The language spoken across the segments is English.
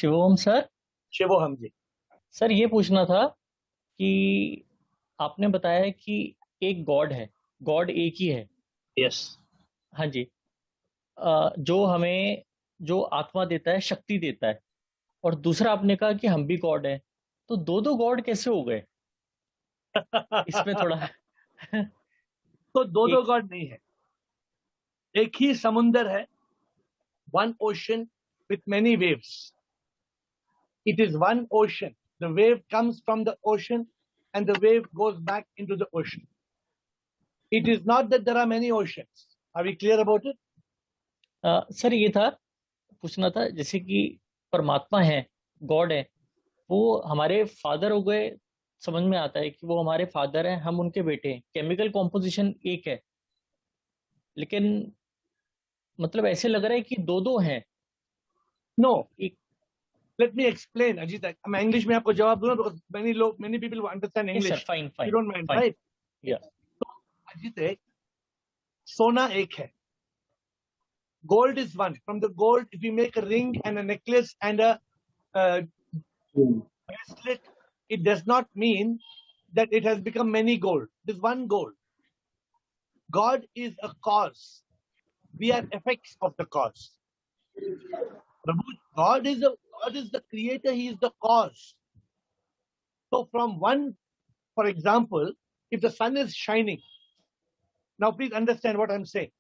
Shivom sir. शिवोहम जी। Sir ये पूछना था कि आपने बताया कि एक गॉड है, गॉड एक ही है। यस। हाँ जी। जो हमें जो आत्मा देता है, शक्ति देता है, और दूसरा आपने कहा कि हम भी गॉड हैं। तो दो दो गॉड कैसे हो गए? इसमें थोड़ा तो दो दो एक। गॉड नहीं है, एक ही समुंदर है, one ocean with many waves. It is one ocean. The wave comes from the ocean and the wave goes back into the ocean. It is not that there are many oceans. Are we clear about it? Sir ये था, पूछना था जैसे कि परमात्मा है, God है, वो हमारे फादर हो गए। समझ में आता है कि वो हमारे फादर हैं, हम उनके बेटे हैं, केमिकल कॉम्पोजिशन एक है, लेकिन मतलब ऐसे लग रहा है कि दो दो हैं। No. एक। Let me explain, Ajit. मैं इंग्लिश में आपको जवाब दूंगा because many people will understand yes sir, English. Fine You fine don't mind, fine. right? या। तो अजीत, सोना एक है. Gold is one. From the gold, if we make a ring and a necklace and a bracelet, it does not mean that it has become many gold. It is one gold. God is a cause. We are effects of the cause. God is the creator. He is the cause. So from one, for example, if the sun is shining, now please understand what I'm saying.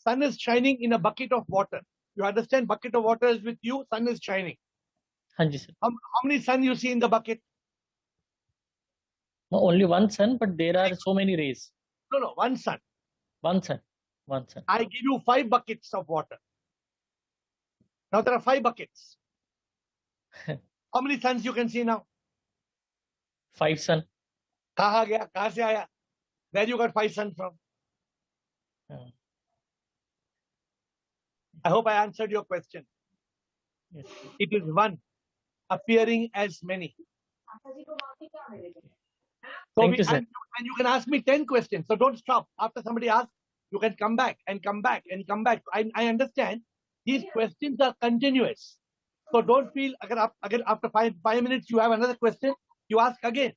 Sun is shining in a bucket of water. You understand? Bucket of water is with you. Sun is shining. हाँ जी sir. How many sun you see in the bucket? Only one sun, but there are so many rays. No, one sun. One sun, one sun. I give you 5 buckets of water. Now there are 5 buckets. How many suns you can see now? 5 सन। कहाँ गया? कहाँ से आया? Where you got 5 suns from? I hope I answered your question. Yes. It is one appearing as many. So Thank you, sir. and you can ask me 10 questions. So don't stop. After somebody asks, you can come back and come back and come back. I understand these questions are continuous. So don't feel, agar after 5 minutes you have another question, you ask again.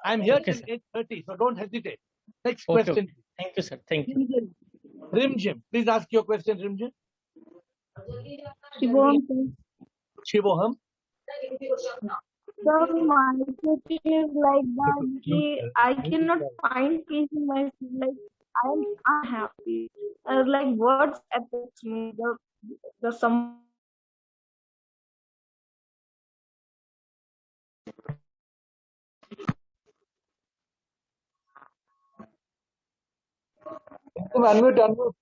I'm here Okay, till sir. 8:30, so don't hesitate. Next Okay, question. okay. Thank you, sir. Thank you. Rimjim, please ask your question, Rimjim. Shivam, Shivoham. so my question is like that I cannot find peace in myself. Like I am unhappy. Like what affects me? The some. Unmute.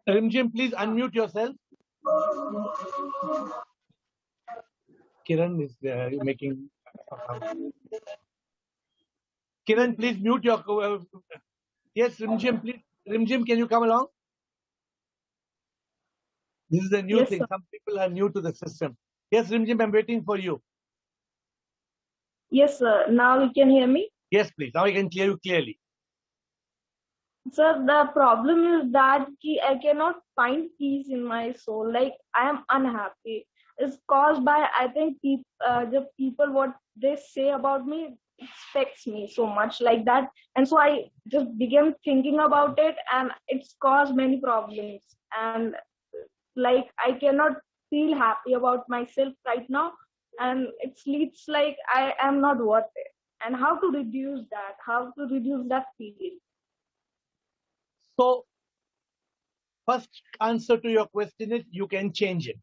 Rimjim, please unmute yourself. Kiran is making. Kiran, please mute your. Yes, Rimjim, please. Rimjim, can you come along? This is a new Yes, thing. sir. Some people are new to the system. Yes, Rimjim, I'm waiting for you. Yes, sir. Now you can hear me. Yes, please. Now I can hear you clearly. Sir, the problem is that I cannot find peace in my soul. Like I am unhappy. It's caused by I think the people what they say about me affects me so much like that, and so I just began thinking about it, and it's caused many problems. And like I cannot feel happy about myself right now, and it leads like I am not worth it. And how to reduce that? How to reduce that feeling? So, first answer to your question is you can change it.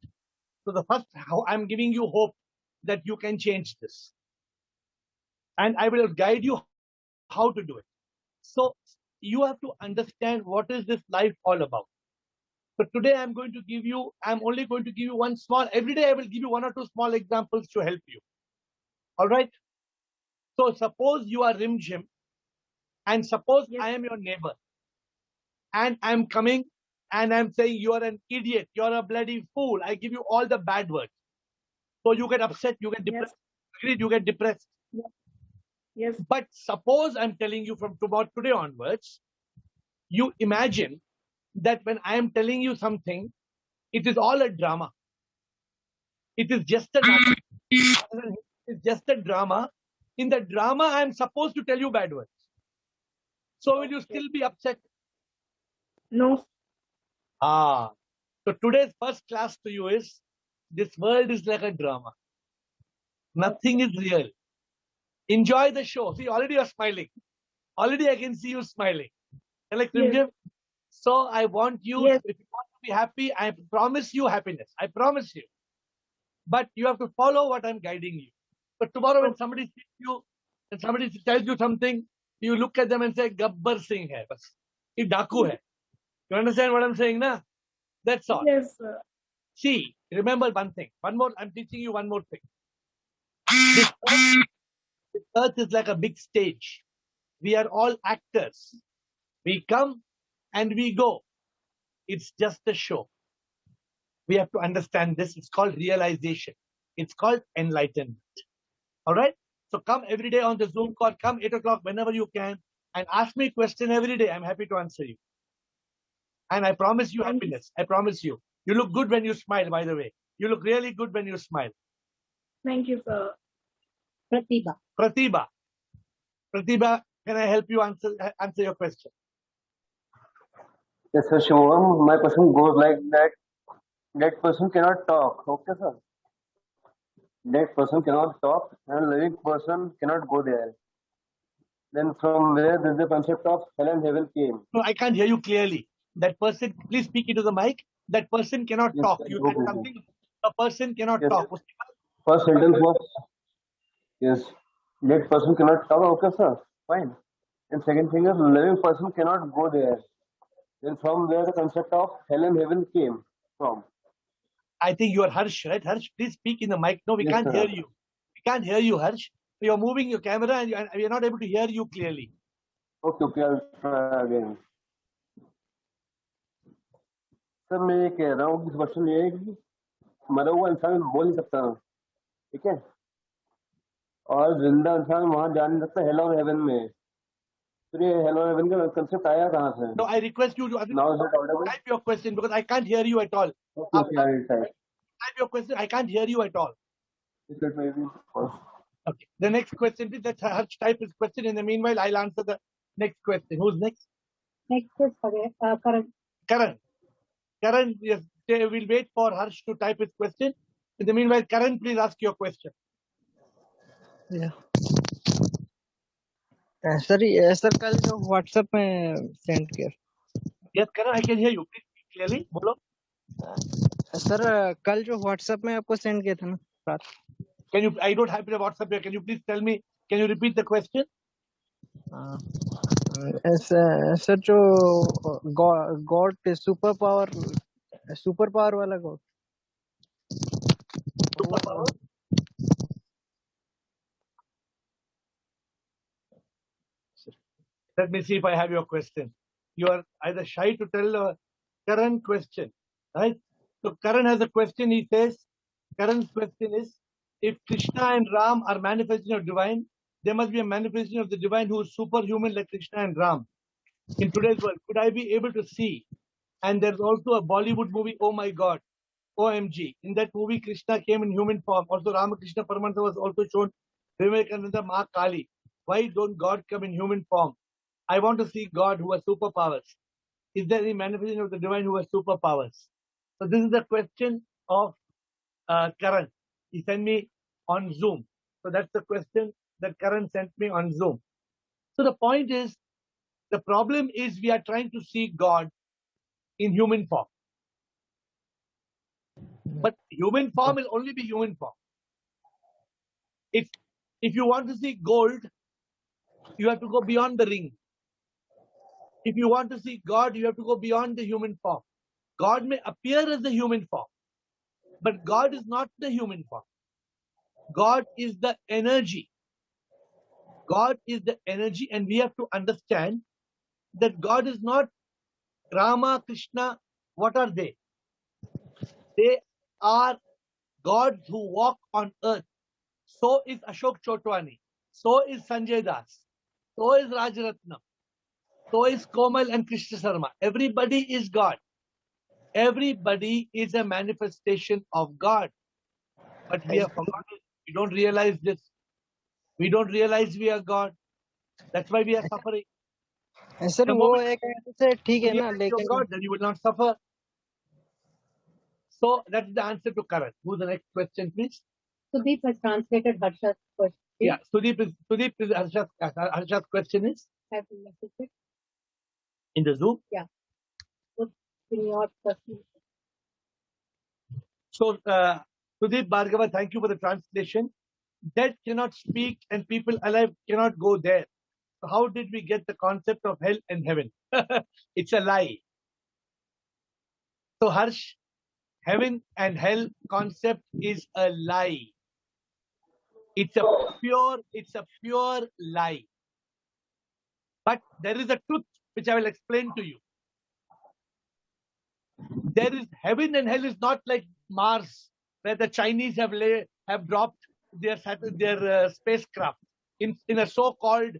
So the first, I'm giving you hope that you can change this. And I will guide you how to do it. So you have to understand what is this life all about. So today I'm only going to give you one small, every day I will give you 1 or 2 small examples to help you. All right. So suppose you are Rimjim and suppose Yes. I am your neighbor and I'm coming and I'm saying you are an idiot, you're a bloody fool. I give you all the bad words. So you get upset, you get depressed, Yes. you get depressed. Yes. But suppose I'm telling you from about today onwards, you imagine that when I am telling you something, It is all a drama. It is just a drama. It's just a drama. In the drama, I am supposed to tell you bad words. So will you still be upset? No. So today's first class to you is, this world is like a drama. Nothing is real. Enjoy the show. See, already you're smiling. Already I can see you smiling. Like, Yes. so I want you, Yes. if you want to be happy, I promise you happiness. I promise you. But you have to follow what I'm guiding you. But tomorrow when somebody sees you and somebody tells you something, you look at them and say, Gabbar Singh hai. Bas. Ye Daku hai. You understand what I'm saying, na? That's all. Yes, sir. See, remember one thing. One more, I'm teaching you one more thing. This earth is like a big stage. We are all actors. We come and we go. It's just a show. We have to understand this. It's called realization. It's called enlightenment. All right? So come every day on the Zoom call. Come 8 o'clock whenever you can and ask me a question every day. I'm happy to answer you. And I promise you happiness. I promise you. You look good when you smile, by the way. You look really good when you smile. Thank you, sir. Pratibha. Pratibha. Pratibha, can I help you answer your question? Yes, sir, Shivam. My question goes like that. That person cannot talk. Okay, sir. That person cannot talk, and living person cannot go there. Then from where does the concept of hell and heaven came? No, I can't hear you clearly. That person, please speak into the mic. That person cannot Yes, talk. sir. You said something. A person cannot Yes. talk. First sentence was, yes, that person cannot talk. Okay, sir. Fine. And second thing is, living person cannot go there. Then from where the concept of hell and heaven came from? I think you are Harsh, right? Harsh, please speak in the mic. No, we Yes, can't sir. hear you. We can't hear you, Harsh. So you're moving your camera and we are not able to hear you clearly. Okay, I'll try again. Sir मैं ये कह रहा हूँ कि question ये है कि मरा हुआ इंसान बोल नहीं सकता, ठीक है, और जिंदा इंसान वहां जा नहीं सकता हेल और हेवन में. तो ये हेल और हेवन का कंसेप्ट आया कहाँ से? So I request you to Now is it audible? type your question because I can't hear you at all. Okay, I will type. Type your question. I can't hear you at all. It may be first. Okay. The next question, please. Let's Harsh type his question. In the meanwhile, I'll answer the next question. Who's next? Next is Karan. Karan. Karan, yes, we'll wait for Harsh to type his question. In the meanwhile, Karan, please ask your question. Yeah. Sir कल जो WhatsApp में send किया. Yes, Karan, I can hear you. Please speak clearly. बोलो. Sir कल जो WhatsApp में आपको send किया था ना रात. Can you? I don't have the WhatsApp here. Can you please tell me? Can you repeat the question? Sir जो गॉड सुपर पावर वाला God. Super power. Let me see if I have your question. You are either shy to tell a Karan question, right? So Karan has a question. He says, Karan's question is, if Krishna and Ram are manifestation of divine, there must be a manifestation of the divine who is superhuman like Krishna and Ram. In today's world, could I be able to see? And there's also a Bollywood movie, Oh My God, OMG. In that movie, Krishna came in human form. Also, Ramakrishna Paramahansa was also shown Vivekananda Ma Kali. Why don't God come in human form? I want to see God who has superpowers. Is there any manifestation of the divine who has superpowers? So this is the question of Karan. He sent me on Zoom. So that's the question that Karan sent me on Zoom. So the point is, the problem is we are trying to see God in human form. But human form will only be human form. If you want to see gold, you have to go beyond the ring. If you want to see God, you have to go beyond the human form. God may appear as the human form, but God is not the human form. God is the energy. God is the energy, and we have to understand that God is not Rama, Krishna. What are they? They are gods who walk on earth. So is Ashok Chotwani. So is Sanjay Das. So is Rajaratnam. So is Komal and Krishna Sharma. Everybody is God. Everybody is a manifestation of God. But we have forgotten. We don't realize this. We don't realize we are God. That's why we are suffering. Sir The वो moment एक से ठीक you है ना, realize you're लेकिन God, then you will not suffer. So that's the answer to Karan. Who's the next question, please? Sudeep has translated Harsha's question. Yeah, Sudeep is Harsha's question is Have you messaged it? in the Zoom. Yeah. Put in your person. So, Sudeep Bhargava, thank you for the translation. Dead cannot speak and people alive cannot go there. So how did we get the concept of hell and heaven? It's a lie. So Harsh, heaven and hell concept is a lie. It's a pure lie. But there is a truth which I will explain to you. There is heaven and hell is not like Mars, where the Chinese have dropped their spacecraft in a so-called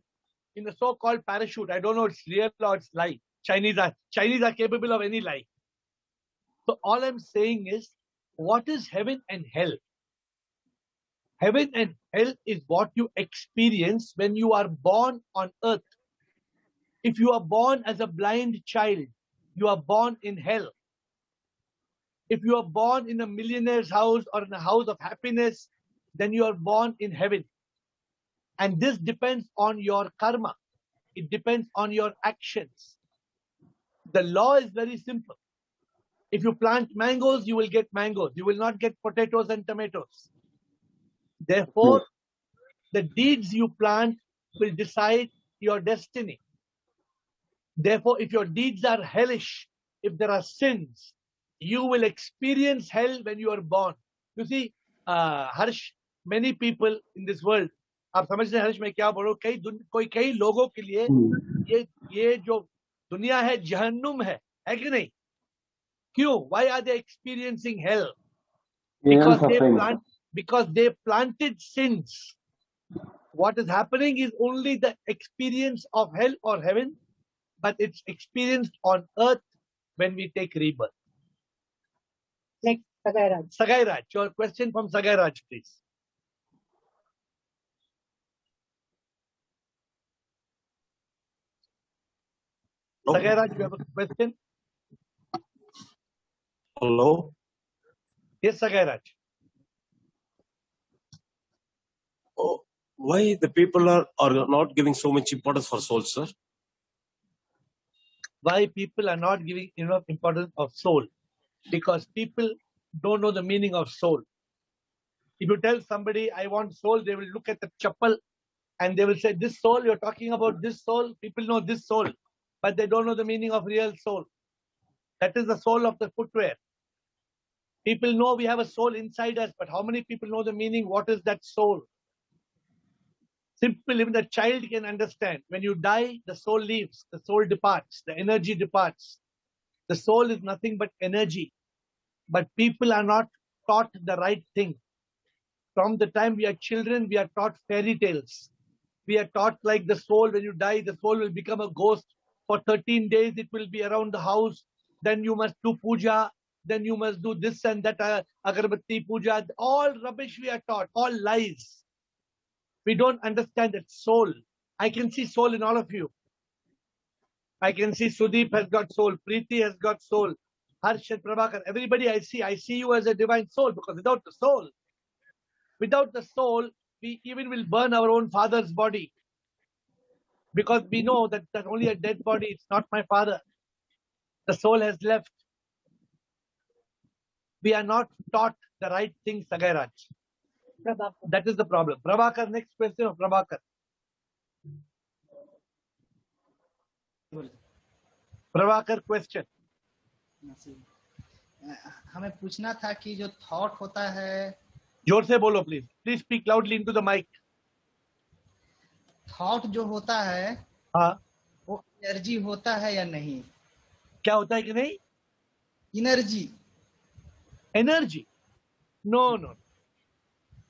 parachute. I don't know it's real or it's lie. Chinese are capable of any lie. So all I'm saying is, what is heaven and hell? Heaven and hell is what you experience when you are born on earth. If you are born as a blind child, you are born in hell. If you are born in a millionaire's house or in a house of happiness, then you are born in heaven. And this depends on your karma. It depends on your actions. The law is very simple. If you plant mangoes, you will get mangoes. You will not get potatoes and tomatoes. Therefore, the deeds you plant will decide your destiny. Therefore, if your deeds are hellish, if there are sins, you will experience hell when you are born. You see, Harsh, many people in this world, आप समझ रहे हैं हर्ष मैं क्या बोल रहा हूँ, कई लोगों के लिए ये जो दुनिया है जहन्नुम है कि नहीं? क्यों? Why are they experiencing hell? Because they planted sins. What is happening is only the experience of hell or heaven, but it's experienced on earth when we take rebirth. Next, Sagai Raj. Sagai Raj, your question from Sagai Raj, please. Sagai Raj, you have a question? Hello? Yes, Sagai Raj. Oh, why the people are not giving so much importance for soul, sir? Why people are not giving enough importance of soul? Because people don't know the meaning of soul. If you tell somebody, I want soul, they will look at the chappal and they will say, this soul, you're talking about this soul. People know this soul, but they don't know the meaning of real soul. That is the soul of the footwear. People know we have a soul inside us, but how many people know the meaning? What is that soul? Simple, even the child can understand. When you die, the soul leaves, the soul departs, the energy departs. The soul is nothing but energy. But people are not taught the right thing. From the time we are children, we are taught fairy tales. We are taught like the soul, when you die, the soul will become a ghost. For 13 days, it will be around the house. Then you must do puja. Then you must do this and that, agarbatti puja. All rubbish we are taught, all lies. We don't understand that soul. I can see soul in all of you. I can see Sudeep has got soul. Preeti has got soul. Harsh and Prabhakar. Everybody I see you as a divine soul, because without the soul, we even will burn our own father's body. Because we know that only a dead body, it's not my father. The soul has left. We are not taught the right thing, Sagai Raj. Prabhakar. That is the problem. Prabhakar, next question of Prabhakar. Prabhakar question हमें पूछना था कि जो thought होता है, जोर से बोलो please speak loudly into the mic. Thought जो होता है, हाँ, वो एनर्जी होता है या नहीं? क्या होता है कि नहीं? Energy no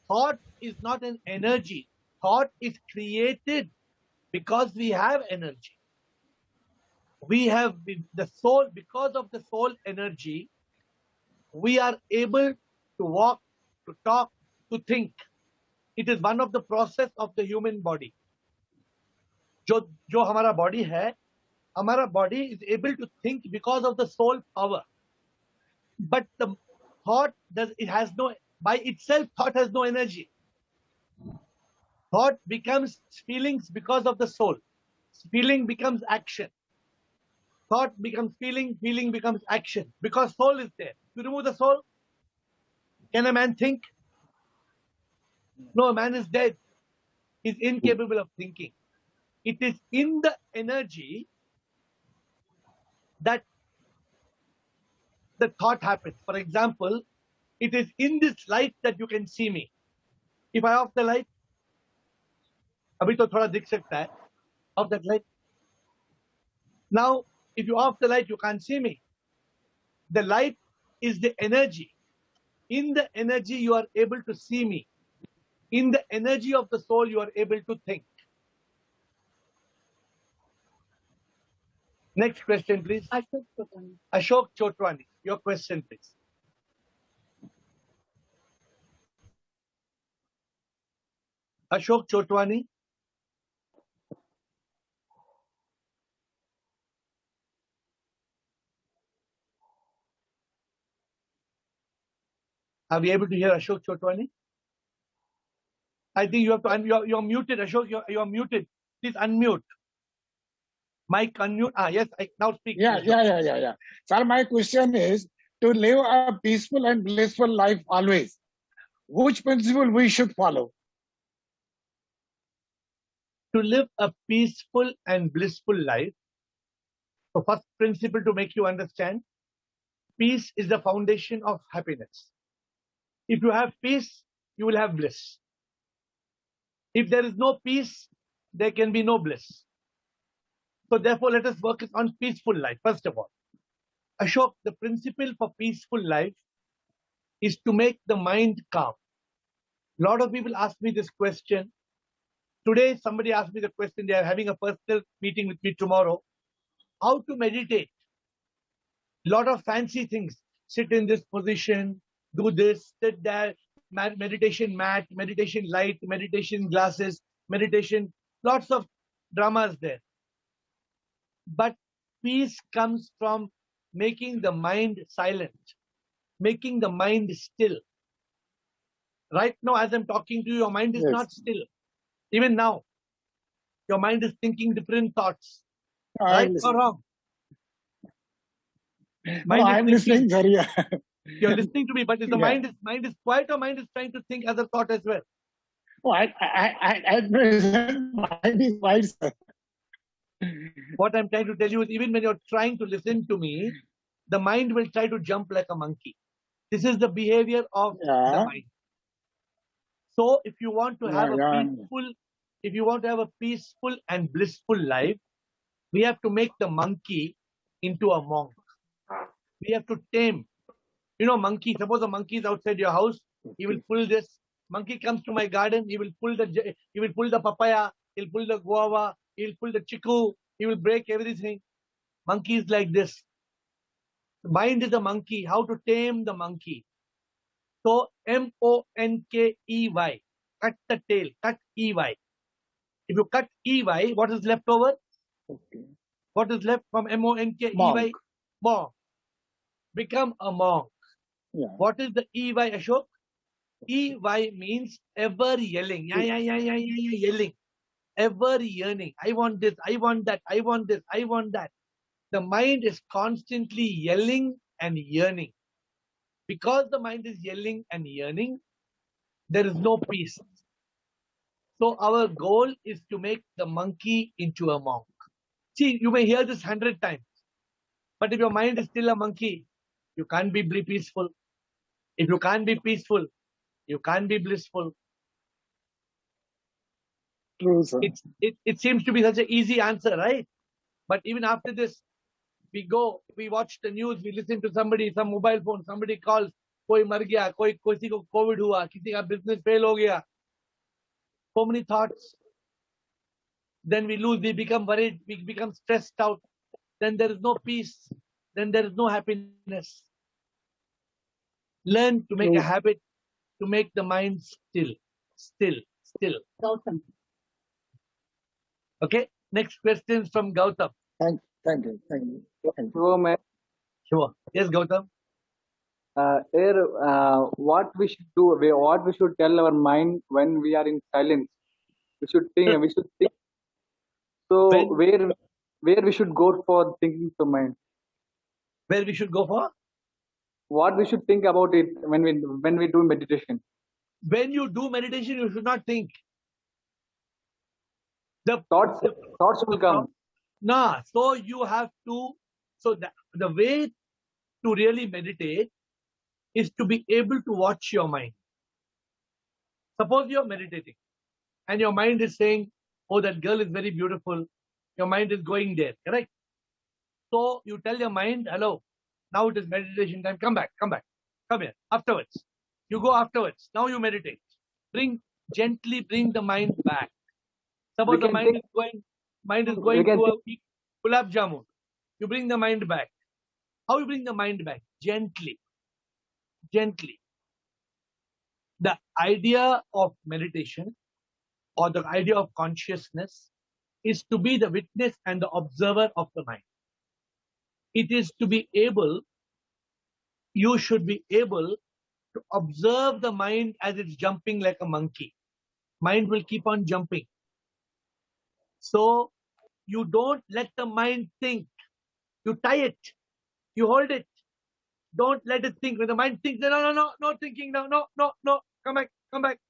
thought is not an energy. Thought is created because we have energy. We have the soul, because of the soul energy, we are able to walk, to talk, to think. It is one of the process of the human body. जो हमारा body है, हमारा body is able to think because of the soul power. But the thought has no, by itself, thought has no energy. Thought becomes feelings because of the soul. Feeling becomes action. Thought becomes feeling, feeling becomes action. Because soul is there. You remove the soul, can a man think? No, a man is dead. He's incapable of thinking. It is in the energy that the thought happens. For example, it is in this light that you can see me. If I off the light, अभी तो थोड़ा दिख सकता है. Off that light. Now, if you off the light, you can't see me. The light is the energy. In the energy, you are able to see me. In the energy of the soul, you are able to think. Next question, please. Ashok Chotwani. Ashok Chotwani, your question, please. Ashok Chotwani. Are we able to hear Ashok Chotwani? I think you have to, you're muted, Ashok, you're muted. Please unmute. Mic unmute. Yes, now speak. Yeah. Sir, my question is, to live a peaceful and blissful life always, which principle we should follow? To live a peaceful and blissful life, the first principle to make you understand, peace is the foundation of happiness. If you have peace, you will have bliss. If there is no peace, there can be no bliss. So therefore, let us work on peaceful life, first of all. Ashok, the principle for peaceful life is to make the mind calm. A lot of people ask me this question. Today, somebody asked me the question, they are having a personal meeting with me tomorrow. How to meditate? A lot of fancy things. Sit in this position, do this, sit there, meditation mat, meditation light, meditation glasses, meditation, lots of dramas there. But peace comes from making the mind silent, making the mind still. Right now, as I'm talking to you, your mind is not still. Even now, your mind is thinking different thoughts. Right or wrong? I'm listening, sir. Yeah. You're listening to me, but is the mind is quiet or mind is trying to think other thought as well? Oh, at present, mind is quiet, sir. What I'm trying to tell you is, even when you're trying to listen to me, the mind will try to jump like a monkey. This is the behavior of the mind. So if you want to have a peaceful and blissful life, we have to make the monkey into a monk. We have to tame. You know, monkey, suppose a monkey is outside your house, he will pull this. Monkey comes to my garden, he will pull the papaya, he'll pull the guava, he'll pull the chiku, he will break everything. Monkey is like this. The mind is a monkey. How to tame the monkey? So M-O-N-K-E-Y. Cut the tail. Cut E-Y. If you cut E-Y, what is left over? What is left from M-O-N-K-E-Y? Monk. Become a monk. Yeah. What is the E-Y, Ashok? E-Y means ever yelling. Yelling. Ever yearning. I want this, I want that, I want this, I want that. The mind is constantly yelling and yearning. Because the mind is yelling and yearning, there is no peace. So our goal is to make the monkey into a monk. See, you may hear this 100 times. But if your mind is still a monkey, you can't be peaceful. If you can't be peaceful, you can't be blissful. True, sir. It seems to be such an easy answer, right? But even after this, we watch the news, we listen to somebody, some mobile phone, somebody calls, koi mar gaya, kisi ko COVID hua, kisi ka business fail ho gaya. So many thoughts. Then we become worried, we become stressed out. Then there is no peace. Then there is no happiness. Learn to make a habit to make the mind still. Gautam. Okay. Next question from Gautam. Thank you. So, मैं Sure. Yes, Gautam. what we should do, what we should tell our mind when we are in silence. We should think. So where we should go for thinking to mind? Where we should go for? What we should think about it when we do meditation? When you do meditation, you should not think. The Thoughts will come. Nah. So you have to. So the way to really meditate is to be able to watch your mind. Suppose you're meditating and your mind is saying, oh, that girl is very beautiful. Your mind is going there, correct? So you tell your mind, hello, now it is meditation time. Come back. Come here. Afterwards. You go afterwards. Now you meditate. Gently bring the mind back. Suppose the mind is going to a gulab jamun. You bring the mind back. How you bring the mind back? Gently. The idea of meditation or the idea of consciousness is to be the witness and the observer of the mind. It is to be able, you should be able to observe the mind as it's jumping like a monkey. Mind will keep on jumping. So you don't let the mind think. You tie it. You hold it. Don't let it think. When the mind thinks, no thinking, no. Come back.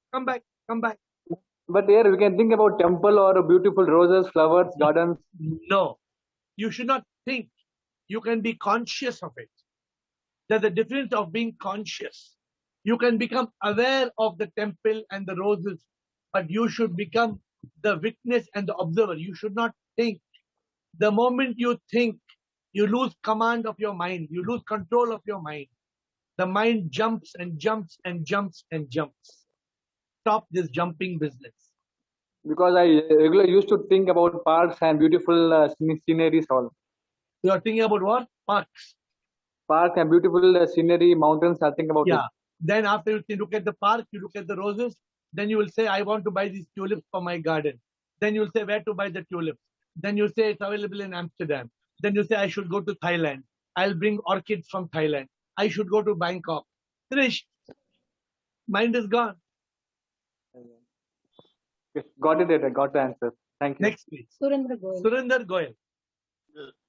But here we can think about temple or beautiful roses, flowers, gardens. No, you should not think. You can be conscious of it. There's a difference of being conscious. You can become aware of the temple and the roses, but you should become the witness and the observer. You should not think. The moment you think, you lose command of your mind. You lose control of your mind. The mind jumps and jumps and jumps and jumps. Stop this jumping business. Because I regularly used to think about parks and beautiful sceneries all. You are thinking about what? Parks. Park and beautiful scenery, mountains, I think about it. Then after you look at the park, you look at the roses, then you will say, I want to buy these tulips for my garden. Then you will say, where to buy the tulips? Then you say, it's available in Amsterdam. Then you say, I should go to Thailand. I'll bring orchids from Thailand. I should go to Bangkok. Finished. Mind is gone. Got it. I got the answer. Thank you. Next, please. Surinder Goyal.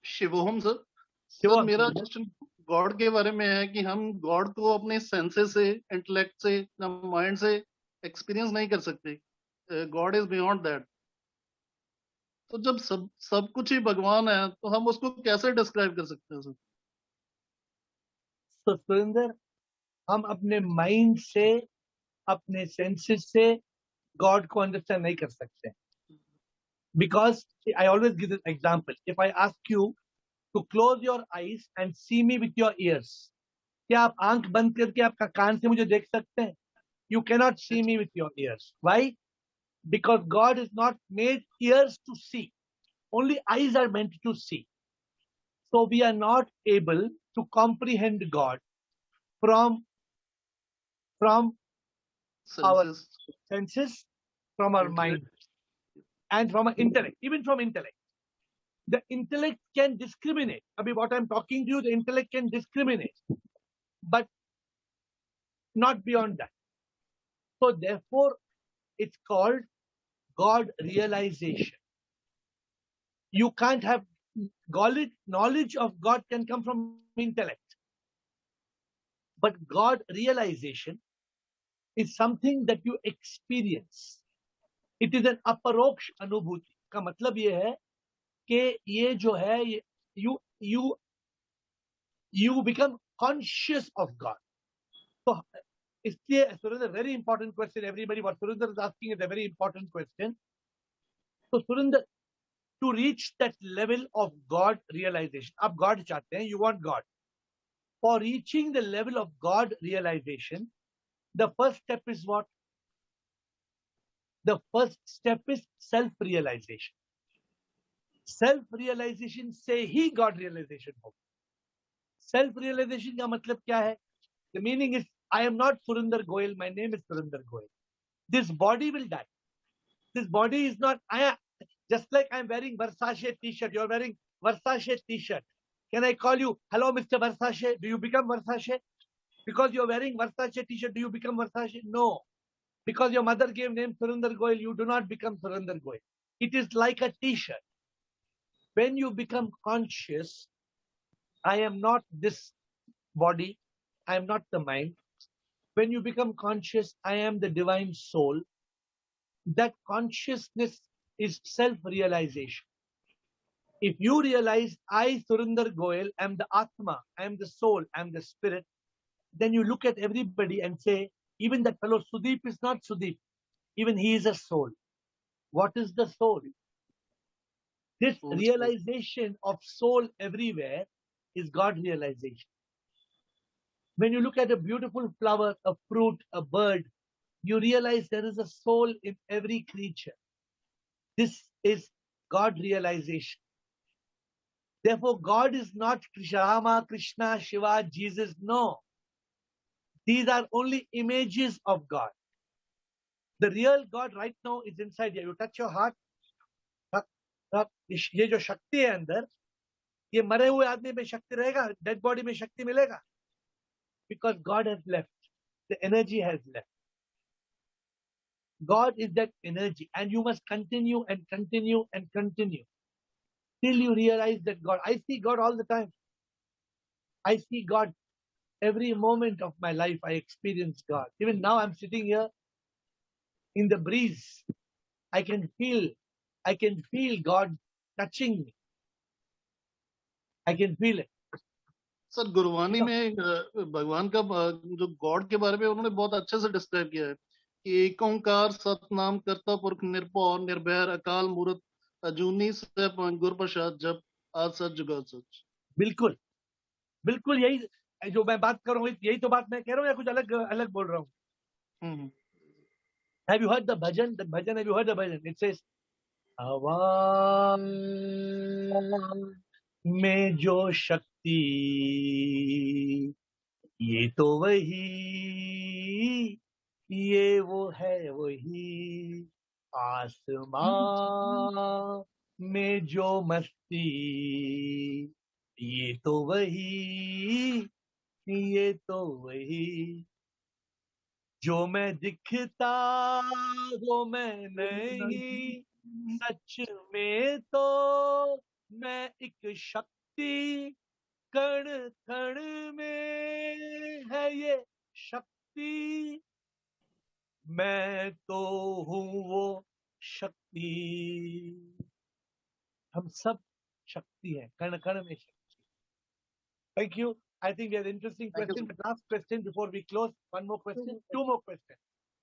शिवोहम sir मेरा question God के बारे में है कि हम God को अपने सेंसेस से, इंटेलेक्ट से, माइंड से एक्सपीरियंस नहीं कर सकते. God is beyond that. तो जब सब कुछ ही भगवान है तो हम उसको कैसे डिस्क्राइब कर सकते हैं सर? तो सुरेंद्र, हम अपने माइंड से, अपने सेंसेस से गॉड को अंडरस्टैंड नहीं कर सकते. Because I always give this example. If I ask you to close your eyes and see me with your ears, क्या आप आंख बंद करके आपका कान से मुझे देख सकते हैं? You cannot see me with your ears. Why? Because God is not made ears to see. Only eyes are meant to see. So we are not able to comprehend God from our senses, from our mind, and from our intellect, even from intellect. The intellect can discriminate. Abhi, what I'm talking to you, the intellect can discriminate, but not beyond that. So therefore, it's called God realization. You can't have knowledge of God can come from intellect, but God realization is something that you experience. It is an aparoksh अनुभूति. का मतलब ये है कि ये जो है you become conscious of God. So इसलिए Surinder, very important question. Everybody, what Surinder is asking is a very important question. So Surinder, to reach that level of God realization, आप God चाहते हैं, you want God. For reaching the level of God realization, the first step is what? The first step is self-realization. Self-realization से ही God realization होगा. Self-realization का मतलब क्या है? The meaning is I am not Surinder Goyal. My name is Surinder Goyal. This body will die. This body is not. Just like I'm wearing Versace t-shirt. You're wearing Versace t-shirt. Can I call you, hello, Mr. Versace? Do you become Versace? Because you're wearing Versace t-shirt, do you become Versace? No. Because your mother gave name Surinder Goyal, you do not become Surinder Goyal. It is like a t-shirt. When you become conscious, I am not this body, I am not the mind. When you become conscious, I am the divine soul. That consciousness is self-realization. If you realize I, Surinder Goyal, am the Atma, I am the soul, I am the spirit, then you look at everybody and say, even that fellow Sudeep is not Sudeep. Even he is a soul. What is the soul? This realization of soul everywhere is God realization. When you look at a beautiful flower, a fruit, a bird, you realize there is a soul in every creature. This is God realization. Therefore, God is not Rama, Krishna, Shiva, Jesus. No. These are only images of God. The real God right now is inside you. You touch your heart. ये जो शक्ति है अंदर, ये मरे हुए आदमी में शक्ति रहेगा, डेड बॉडी में शक्ति मिलेगा? Because God has left. The energy has left. God is that energy, and you must continue and continue and continue till you realize that God. I see God all the time. I see God every moment of my life. I experience God. Even now I'm sitting here in the breeze. I can feel God touching me. I can feel it. Sir Gurbani में भगवान का जो God के बारे में उन्होंने बहुत अच्छे से डिस्क्राइब किया है कि एक ओंकार सतनाम कर्ता पुरख निर्भय निर्भैर अकाल मूर्त अजूनी से गुर प्रसाद जब आज सच जुगाद सच। बिल्कुल बिल्कुल यही जो मैं बात कर रहा हूँ, यही तो बात मैं कह रहा हूँ या कुछ अलग अलग बोल रहा हूँ? Have you heard the bhajan? The bhajan, have you heard the bhajan? It says, आवाज में जो शक्ति, ये तो वही, ये वो है वही, आसमां में जो मस्ती, ये तो वही, ये तो वही, जो मैं दिखता वो मैं नहीं, सच में तो मैं एक शक्ति, कण कण में है ये शक्ति, मैं तो हूँ वो शक्ति। हम सब शक्ति है, कण कण में शक्ति। Thank you. I think we have interesting question. But last question before we close. One more question. Two more questions.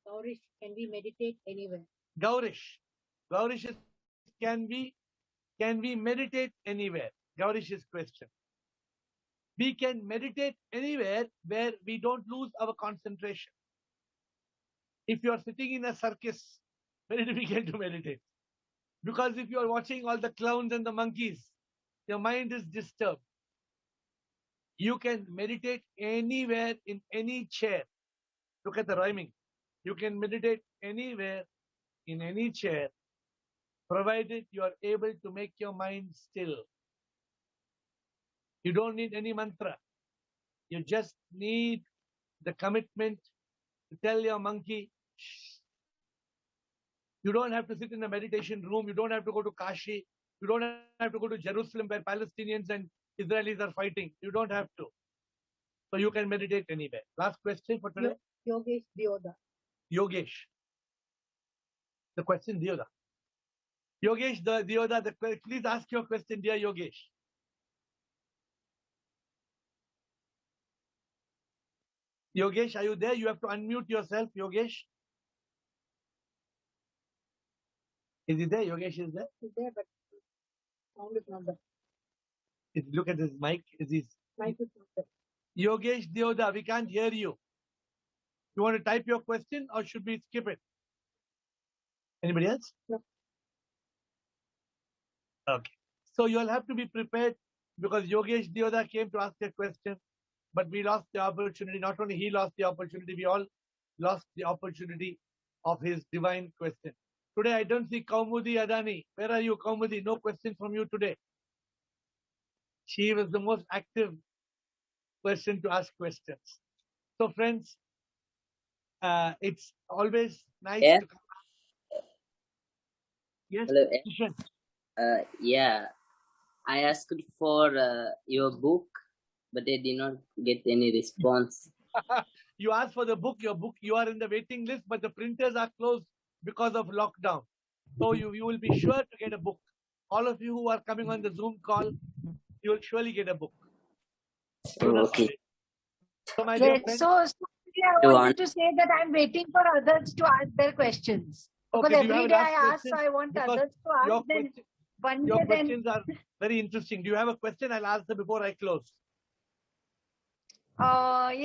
Gaurish, can we meditate anywhere? Gaurish is, can we meditate anywhere? Gaurish's question. We can meditate anywhere where we don't lose our concentration. If you are sitting in a circus, very difficult to meditate. Because if you are watching all the clowns and the monkeys, your mind is disturbed. You can meditate anywhere in any chair. Look at the rhyming. You can meditate anywhere in any chair, provided you are able to make your mind still. You don't need any mantra. You just need the commitment to tell your monkey, shh. You don't have to sit in a meditation room. You don't have to go to Kashi. You don't have to go to Jerusalem where Palestinians and Israelis are fighting. You don't have to. So you can meditate anywhere. Last question for today. Yogesh Dioda. Yogesh. The question, Dioda. Yogesh Dioda, please ask your question, dear Yogesh. Yogesh, are you there? You have to unmute yourself, Yogesh. Is he there? Yogesh is there? He's there, but sound is not there. Look at his mic. Is his Mic is not there. Yogesh Dioda, we can't hear you. You want to type your question or should we skip it? Anybody else? No. Okay. So you'll have to be prepared because Yogesh Dioda came to ask a question. but we lost the opportunity. Not only he lost the opportunity, we all lost the opportunity of his divine question. Today, I don't see Kaumudi Adani. Where are you, Kaumudi? No question from you today. She was the most active person to ask questions. So, friends, it's always nice Yeah. to come. Yes, Hello. Kishan. Yeah, I asked for your book, but I did not get any response. You asked for the book, you are in the waiting list, but the printers are closed because of lockdown. So you will be sure to get a book. All of you who are coming on the Zoom call, you will surely get a book. Okay. So my dear Yes, friends, so I You wanted to say that I'm waiting for others to ask their questions. Because okay, do you have every a day last I ask, question? so I want Because others to ask. your Then question- one your day, then questions are very interesting. Do you have a question? I'll ask them before I close.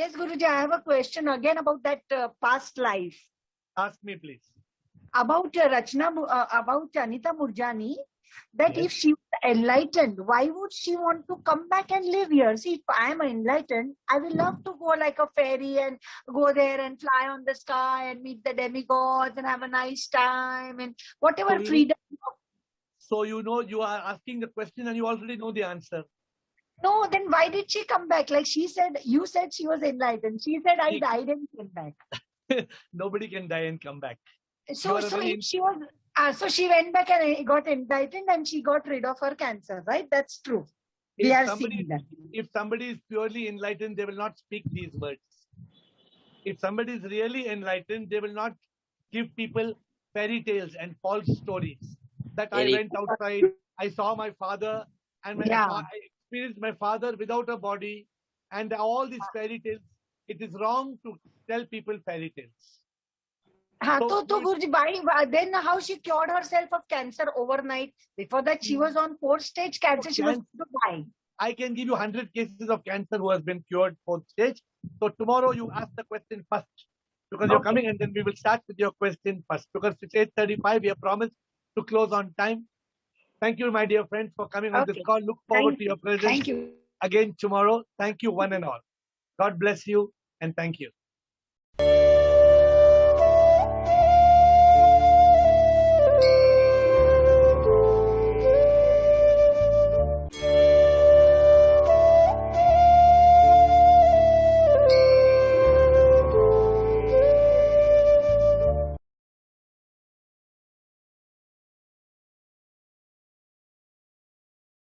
yes, Guruji, I have a question again about that past life. Ask me, please. About about Anita Murjani, that Yes. if she was enlightened, why would she want to come back and live here? See, if I am enlightened, I will love to go like a fairy and go there and fly on the sky and meet the demigods and have a nice time and whatever So freedom. So you know, you are asking the question and you already know the answer. No, then why did she come back? Like she said, you said she was enlightened. She said, I died and came back. Nobody can die and come back. So if she was, so she went back and got enlightened and she got rid of her cancer, right? That's true. We are seeing that. If somebody is purely enlightened, they will not speak these words. If somebody is really enlightened, they will not give people fairy tales and false stories. That I went outside, I saw my father, and when I experienced my father without a body, and all these fairy tales. It is wrong to tell people fairy tales. So Guruji, then how she cured herself of cancer overnight? Before that, she was on 4th stage cancer. She was going to die. I can give you 100 cases of cancer who has been cured 4th stage. So tomorrow you ask the question first, because you're coming, and then we will start with your question first. Because it's 8:35, we have promised to close on time. Thank you, my dear friends, for coming on this call. Look forward to your presence again tomorrow. Thank you, one and all. God bless you, and thank you.